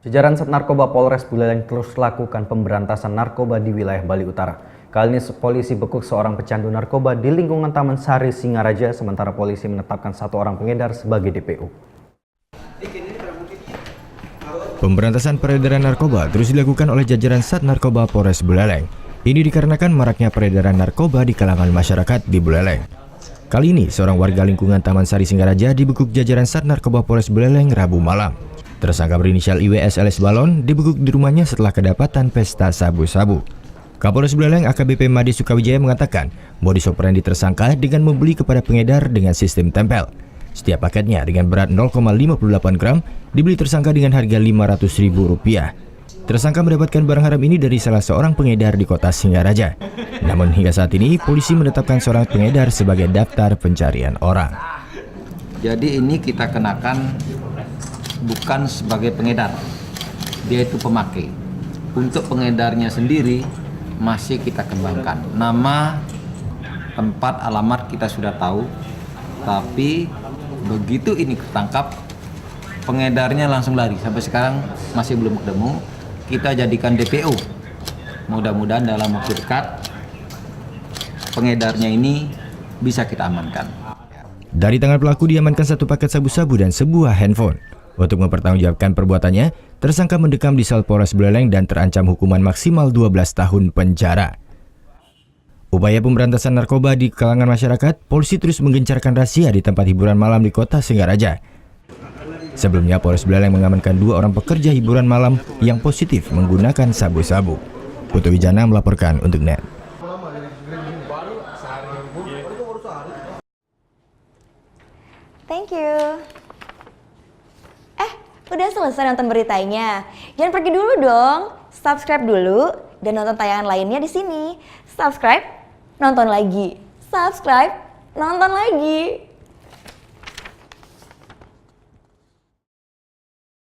Jajaran Sat Narkoba Polres Buleleng terus lakukan pemberantasan narkoba di wilayah Bali Utara. Kali ini polisi bekuk seorang pecandu narkoba di lingkungan Taman Sari Singaraja, sementara polisi menetapkan satu orang pengedar sebagai DPO. Pemberantasan peredaran narkoba terus dilakukan oleh jajaran Sat Narkoba Polres Buleleng. Ini dikarenakan maraknya peredaran narkoba di kalangan masyarakat di Buleleng. Kali ini, seorang warga lingkungan Taman Sari Singaraja dibekuk jajaran Sat Narkoba Polres Buleleng Rabu malam. Tersangka berinisial IWS alias Balon dibekuk di rumahnya setelah kedapatan pesta sabu-sabu. Kapolres Buleleng AKBP Made Sukawijaya mengatakan, modus operandi tersangka dengan membeli kepada pengedar dengan sistem tempel. Setiap paketnya dengan berat 0,58 gram dibeli tersangka dengan harga Rp500.000. Tersangka mendapatkan barang haram ini dari salah seorang pengedar di kota Singaraja. Namun hingga saat ini polisi menetapkan seorang pengedar sebagai daftar pencarian orang. Jadi ini kita kenakan bukan sebagai pengedar, dia itu pemakai. Untuk pengedarnya sendiri masih kita kembangkan. Nama, tempat, alamat kita sudah tahu, tapi begitu ini ketangkap, pengedarnya langsung lari. Sampai sekarang masih belum ketemu. Kita jadikan DPO. Mudah-mudahan dalam waktu dekat pengedarnya ini bisa kita amankan. Dari tangan pelaku diamankan satu paket sabu-sabu dan sebuah handphone. Untuk mempertanggungjawabkan perbuatannya, tersangka mendekam di sel Polres Buleleng dan terancam hukuman maksimal 12 tahun penjara. Upaya pemberantasan narkoba di kalangan masyarakat, polisi terus menggencarkan razia di tempat hiburan malam di kota Singaraja. Sebelumnya, Polres Buleleng mengamankan 2 orang pekerja hiburan malam yang positif menggunakan sabu-sabu. Putu Wijana melaporkan untuk NET. Thank you. Udah selesai nonton beritanya? Jangan pergi dulu dong. Subscribe dulu dan nonton tayangan lainnya di sini. Subscribe, nonton lagi. Subscribe, nonton lagi.